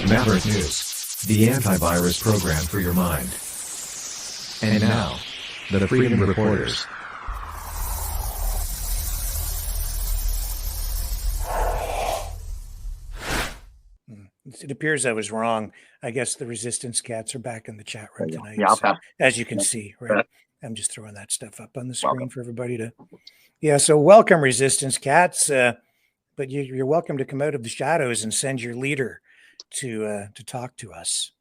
Maverick News, the antivirus program for your mind. And now, the Freedom Reporters. It appears I was wrong. I guess the Resistance Cats are back in the chat room tonight. Yeah, so, as you can see, right? I'm just throwing that stuff up on the screen for everybody to. Yeah, so welcome, Resistance Cats. But you're welcome to come out of the shadows and send your leader to talk to us,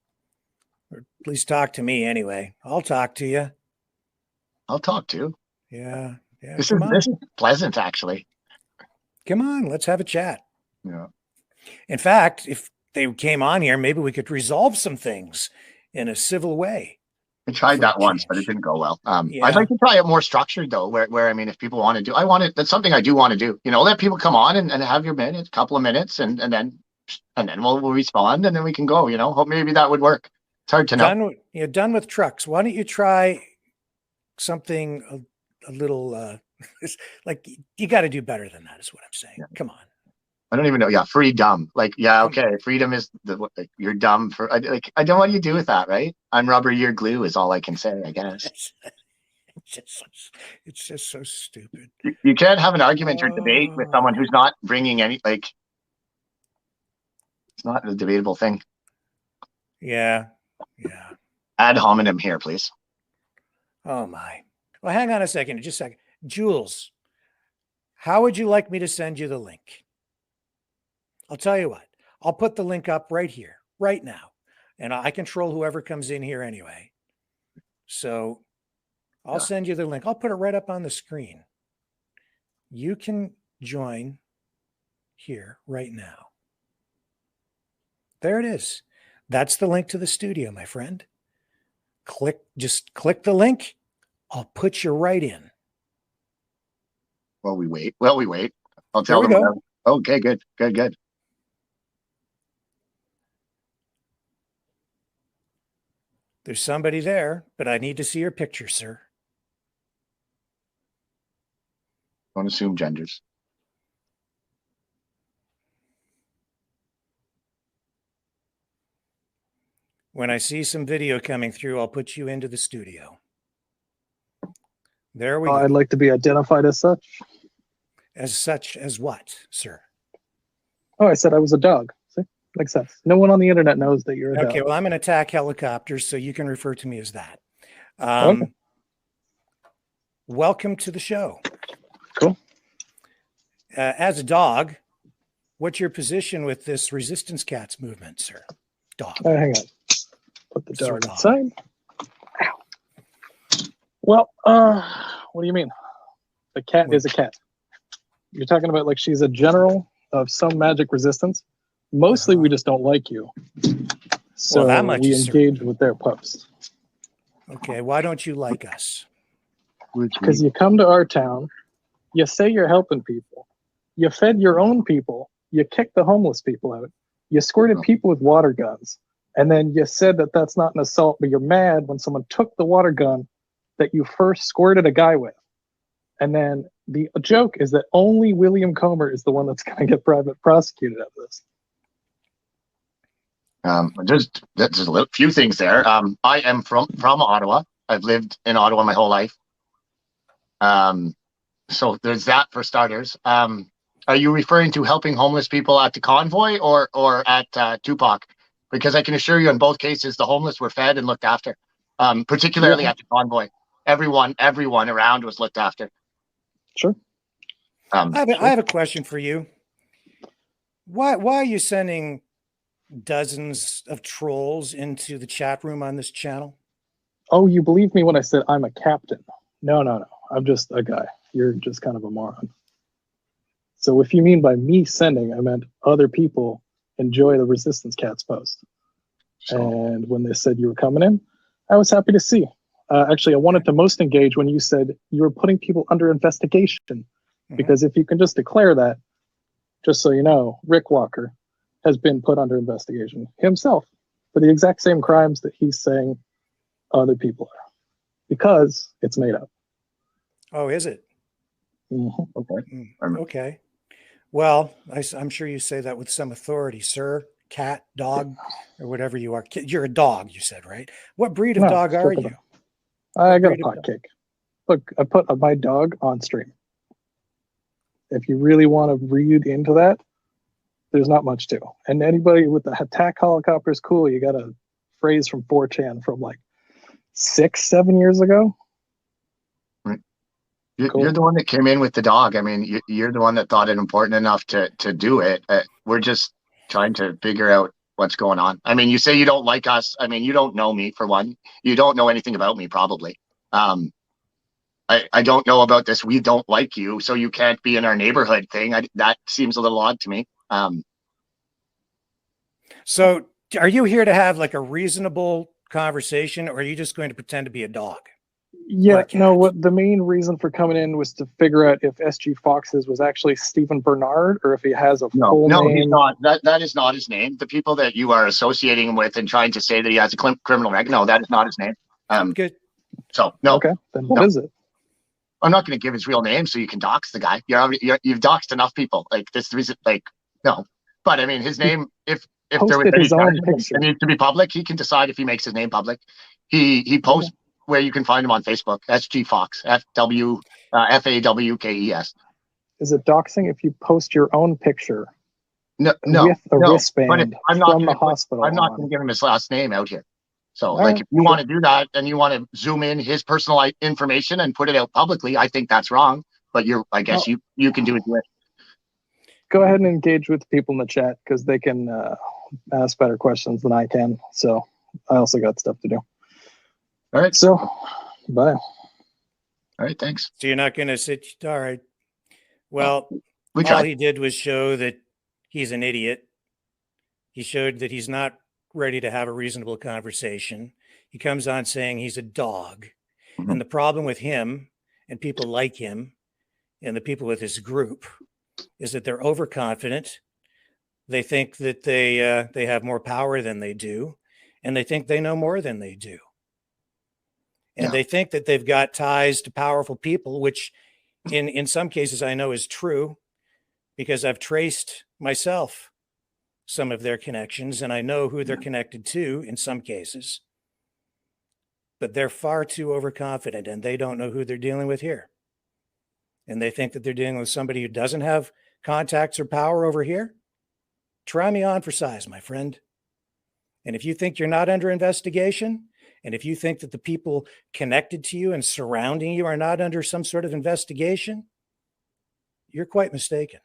or at least talk to me anyway. I'll talk to you. I'll talk to you. Yeah. This is pleasant, actually. Come on, let's have a chat. Yeah. In fact, if they came on here, maybe we could resolve some things in a civil way. I tried that once, but it didn't go well. I'd like to try it more structured, though, where I mean, if people want to do, that's something I do want to do. Let people come on and have your minutes, couple of minutes, and then we'll respond, and then we can go. Hope maybe that would work. It's hard to know. Done with trucks. Why don't you try something a little like you got to do better than that? Is what I'm saying. Yeah. Come on. I don't even know. Yeah, freedom. Okay. Freedom is you're dumb for. I don't know what you do with that, right? I'm rubber, you're glue is all I can say, I guess. It's just so stupid. You can't have an argument or debate with someone who's not bringing any, it's not a debatable thing. Yeah. Ad hominem here, please. Oh my. Well, hang on a second. Just a second. Jules, how would you like me to send you the link? I'll tell you what, I'll put the link up right here, right now. And I control whoever comes in here anyway. So I'll send you the link. I'll put it right up on the screen. You can join here right now. There it is. That's the link to the studio, my friend. Just click the link. I'll put you right in. While we wait. I'll tell them. Okay, good. There's somebody there, but I need to see your picture, sir. Don't assume genders. When I see some video coming through, I'll put you into the studio. There we go. I'd like to be identified as such. As such as what, sir? Oh, I said I was a dog. See? Makes sense. No one on the internet knows that you're a dog. Okay, well, I'm an attack helicopter, so you can refer to me as that. Okay. Welcome to the show. Cool. As a dog, what's your position with this Resistance Cats movement, sir? Dog. Hang on. Put the dog inside. Ow. Well, what do you mean? A cat is a cat. You're talking about like she's a general of some magic resistance. Mostly we just don't like you. So we engage with their posts. Okay, why don't you like us? Because you come to our town, you say you're helping people, you fed your own people, you kicked the homeless people out, you squirted people with water guns, and then you said that that's not an assault, but you're mad when someone took the water gun that you first squirted a guy with. And then the joke is that only William Comer is the one that's going to get private prosecuted out of this. There's a few things there. I am from Ottawa. I've lived in Ottawa my whole life. So there's that for starters. Are you referring to helping homeless people at the convoy or at TUPOC? Because I can assure you in both cases, the homeless were fed and looked after, particularly at the convoy. Everyone around was looked after. Sure. I have a question for you. Why are you sending dozens of trolls into the chat room on this channel? Oh, you believe me when I said I'm a captain? No. I'm just a guy. You're just kind of a moron. So if you mean by me sending, I meant other people enjoy the Resistance Cats post. And when they said you were coming in, I was happy to see. Actually, I wanted to most engage when you said you were putting people under investigation. Because if you can just declare that, just so you know, Rick Walker has been put under investigation himself for the exact same crimes that he's saying other people are. Because it's made up. Oh, is it? Okay. Okay. Well, I'm sure you say that with some authority, sir. cat, dog, or whatever you are. You're a dog, you said, right? What breed of No, dog are strip it you? up. I got a breed of pot cake. Look, I put my dog on stream. If you really want to read into that, there's not much to. And anybody with the attack helicopter is cool. You got a phrase from 4chan from like 6-7 years ago. Right. Cool. You're the one that came in with the dog. I mean, you're the one that thought it important enough to do it. We're just trying to figure out what's going on. I mean, you say you don't like us. I mean, you don't know me, for one. You don't know anything about me, probably. I don't know about this. We don't like you, so you can't be in our neighborhood thing. That seems a little odd to me. So are you here to have like a reasonable conversation, or are you just going to pretend to be a dog? Yeah, no, what the main reason for coming in was to figure out if SG Foxes was actually Stephen Bernard or if he has a full name. No, he's not. That is not his name. The people that you are associating him with and trying to say that he has a criminal record, no, that is not his name. Good. So, no. Okay, then what is it? I'm not going to give his real name so you can dox the guy. You've doxed enough people. Like, this reason, like, no. But I mean, his name, if there was any charge that needs to be public, he can decide if he makes his name public. He posts where you can find him on Facebook. SG Fox, FAWKES. Is it doxing if you post your own picture? No, with a wristband but I'm not from the hospital. I'm not going to give him his last name out here. So, like, if you want to do that and you want to zoom in his personal information and put it out publicly, I think that's wrong. But I guess you can do it. Go ahead and engage with people in the chat because they can ask better questions than I can. So I also got stuff to do. All right. So, bye. All right. Thanks. So you're not going to sit. All right. Well, all all he did was show that he's an idiot. He showed that he's not ready to have a reasonable conversation. He comes on saying he's a dog. Mm-hmm. And the problem with him and people like him and the people with his group is that they're overconfident. They think that they have more power than they do, and they think they know more than they do. And they think that they've got ties to powerful people, which in some cases I know is true because I've traced myself some of their connections and I know who they're connected to in some cases. But they're far too overconfident and they don't know who they're dealing with here. And they think that they're dealing with somebody who doesn't have contacts or power over here. Try me on for size, my friend. And if you think you're not under investigation, and if you think that the people connected to you and surrounding you are not under some sort of investigation, you're quite mistaken.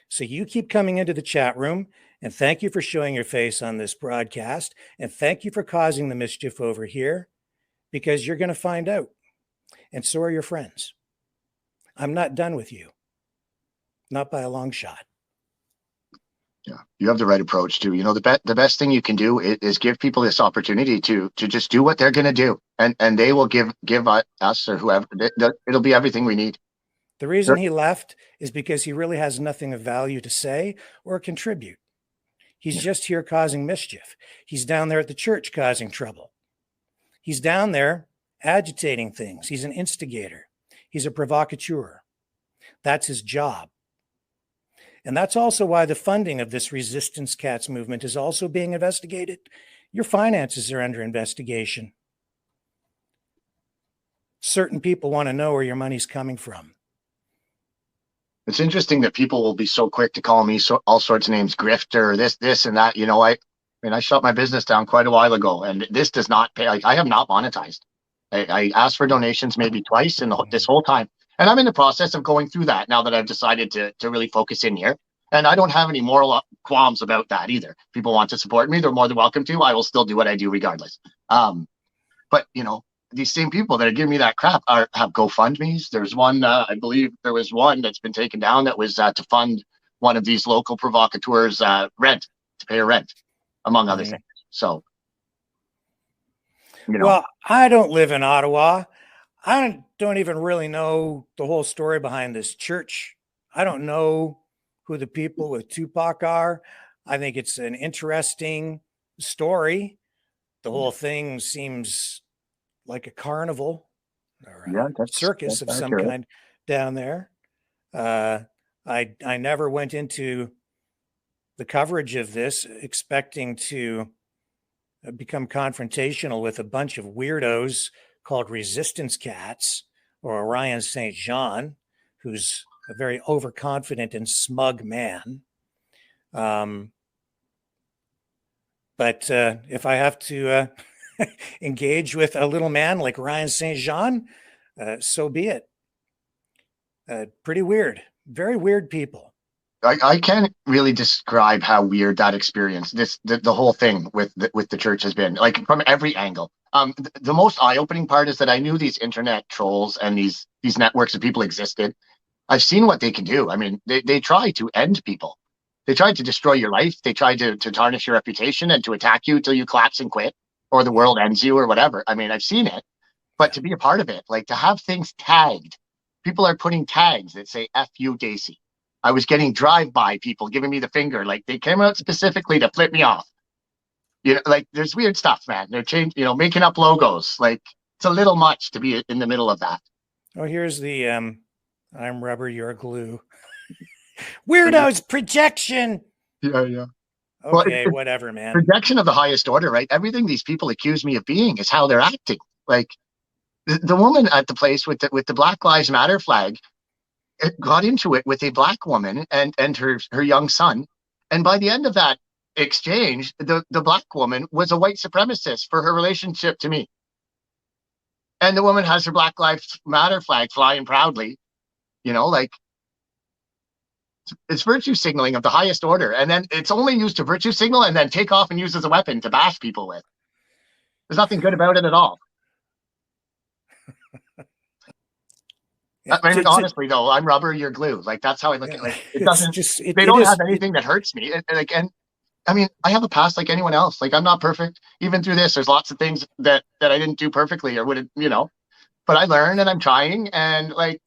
So you keep coming into the chat room, and thank you for showing your face on this broadcast, and thank you for causing the mischief over here, because you're going to find out, and so are your friends. I'm not done with you, not by a long shot. Yeah, you have the right approach too. You know, the best thing you can do is give people this opportunity to just do what they're going to do, and they will give us or whoever. It'll be everything we need. The reason he left is because he really has nothing of value to say or contribute. He's just here causing mischief. He's down there at the church causing trouble. He's down there agitating things. He's an instigator. He's a provocateur. That's his job. And that's also why the funding of this Resistance Cats movement is also being investigated. Your finances are under investigation. Certain people want to know where your money's coming from. It's interesting that people will be so quick to call me all sorts of names, grifter, this and that. You know, I shut my business down quite a while ago, and this does not pay. I have not monetized. I asked for donations maybe twice in this whole time. And I'm in the process of going through that now that I've decided to really focus in here. And I don't have any moral qualms about that either. People want to support me, they're more than welcome to. I will still do what I do regardless. But, you know, these same people that are giving me that crap have GoFundMes. There's one, I believe there was one that's been taken down that was to fund one of these local provocateurs' rent, to pay a rent, among other things. So, you know. Well, I don't live in Ottawa. I don't even really know the whole story behind this church. I don't know who the people with TUPOC are. I think it's an interesting story. The whole thing seems like a carnival or a circus of some kind down there. I never went into the coverage of this, expecting to become confrontational with a bunch of weirdos called resistance cats, or Orion St. Jean, who's a very overconfident and smug man. But if I have to engage with a little man like Ryan St. Jean, so be it. Pretty weird, very weird people. I can't really describe how weird that experience, the whole thing with the church has been, like, from every angle. The most eye-opening part is that I knew these internet trolls and these networks of people existed. I've seen what they can do. I mean, they try to end people. They tried to destroy your life. They tried to tarnish your reputation and to attack you till you collapse and quit, or the world ends you, or whatever. I mean, I've seen it, but to be a part of it, like, to have things tagged, people are putting tags that say "F you, Daisy." I was getting drive-by people giving me the finger. Like, they came out specifically to flip me off. You know, like, there's weird stuff, man. They're making up logos. Like, it's a little much to be in the middle of that. Oh, here's the I'm rubber, you're glue. Weirdos projection. Yeah. Okay, Well, whatever, man. Projection of the highest order, right? Everything these people accuse me of being is how they're acting. Like, the woman at the place with the Black Lives Matter flag got into it with a black woman and her young son. And by the end of that exchange, the black woman was a white supremacist for her relationship to me. And the woman has her Black Lives Matter flag flying proudly, like, it's virtue signaling of the highest order. And then it's only used to virtue signal and then take off and use as a weapon to bash people with. There's nothing good about it at all. I mean, honestly, though, I'm rubber, you're glue. Like, that's how I look at it. Like, it doesn't. They don't have anything that hurts me. And I mean, I have a past like anyone else. Like, I'm not perfect. Even through this, there's lots of things that I didn't do perfectly or would, but I learned and I'm trying, and, like,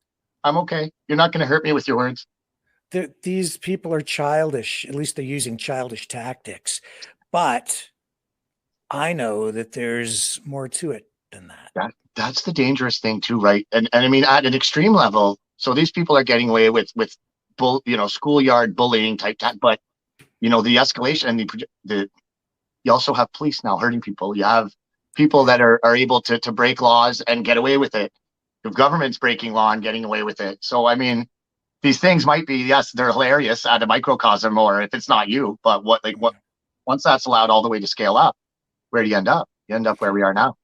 I'm okay. You're not going to hurt me with your words. These people are childish. At least they're using childish tactics. But I know that there's more to it than that. That's the dangerous thing too, right? And I mean, at an extreme level, so these people are getting away with schoolyard bullying type, but the escalation and you also have police now hurting people. You have people that are able to break laws and get away with it. The government's breaking law and getting away with it. So I mean, these things might be, yes, they're hilarious at a microcosm, or if it's not you, but what once that's allowed all the way to scale up, where do you end up? You end up where we are now.